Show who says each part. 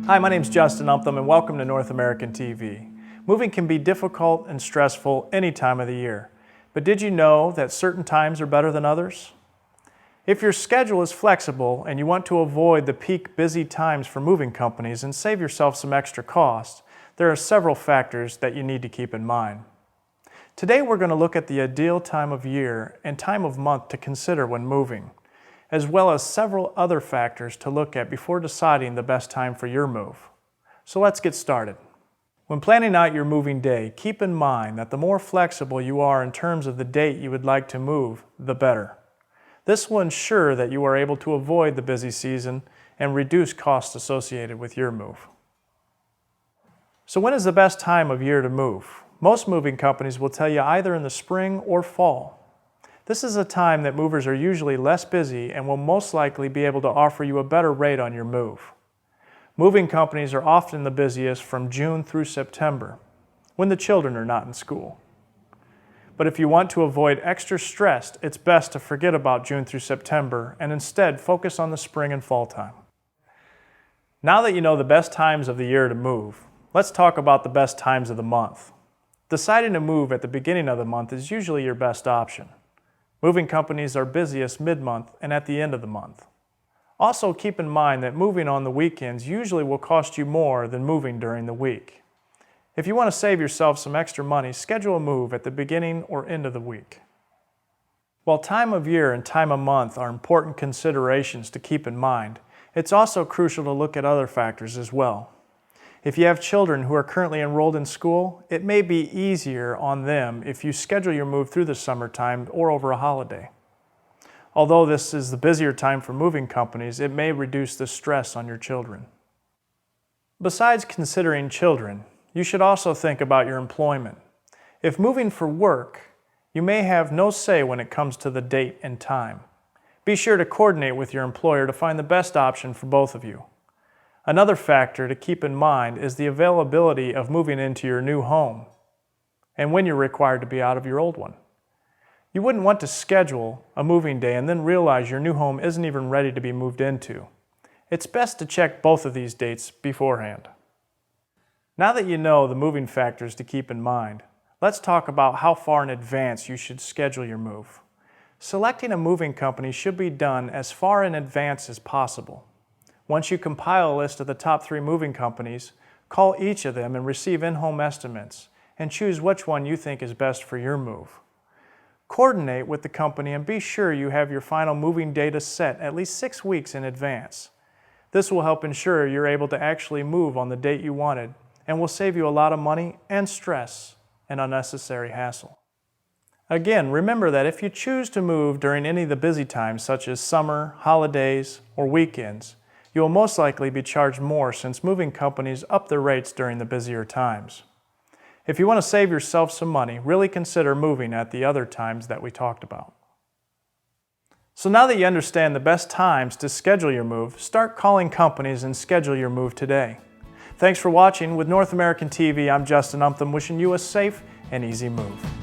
Speaker 1: Hi, my name is Justin Umtham and welcome to North American TV. Moving can be difficult and stressful any time of the year, but did you know that certain times are better than others? If your schedule is flexible and you want to avoid the peak busy times for moving companies and save yourself some extra cost, there are several factors that you need to keep in mind. Today we're going to look at the ideal time of year and time of month to consider when moving, as well as several other factors to look at before deciding the best time for your move. So let's get started. When planning out your moving day, keep in mind that the more flexible you are in terms of the date you would like to move, the better. This will ensure that you are able to avoid the busy season and reduce costs associated with your move. So when is the best time of year to move? Most moving companies will tell you either in the spring or fall. This is a time that movers are usually less busy and will most likely be able to offer you a better rate on your move. Moving companies are often the busiest from June through September, when the children are not in school. But if you want to avoid extra stress, it's best to forget about June through September and instead focus on the spring and fall time. Now that you know the best times of the year to move, let's talk about the best times of the month. Deciding to move at the beginning of the month is usually your best option. Moving companies are busiest mid-month and at the end of the month. Also keep in mind that moving on the weekends usually will cost you more than moving during the week. If you want to save yourself some extra money, schedule a move at the beginning or end of the week. While time of year and time of month are important considerations to keep in mind, it's also crucial to look at other factors as well. If you have children who are currently enrolled in school, it may be easier on them if you schedule your move through the summertime or over a holiday. Although this is the busier time for moving companies, it may reduce the stress on your children. Besides considering children, you should also think about your employment. If moving for work, you may have no say when it comes to the date and time. Be sure to coordinate with your employer to find the best option for both of you. Another factor to keep in mind is the availability of moving into your new home and when you're required to be out of your old one. You wouldn't want to schedule a moving day and then realize your new home isn't even ready to be moved into. It's best to check both of these dates beforehand. Now that you know the moving factors to keep in mind, let's talk about how far in advance you should schedule your move. Selecting a moving company should be done as far in advance as possible. Once you compile a list of the top 3 moving companies, call each of them and receive in-home estimates and choose which one you think is best for your move. Coordinate with the company and be sure you have your final moving data set at least 6 weeks in advance. This will help ensure you're able to actually move on the date you wanted and will save you a lot of money and stress and unnecessary hassle. Again, remember that if you choose to move during any of the busy times such as summer, holidays, or weekends, you will most likely be charged more since moving companies up their rates during the busier times. If you want to save yourself some money, really consider moving at the other times that we talked about. So now that you understand the best times to schedule your move, start calling companies and schedule your move today. Thanks for watching. With North American TV, I'm Justin Umtham, wishing you a safe and easy move.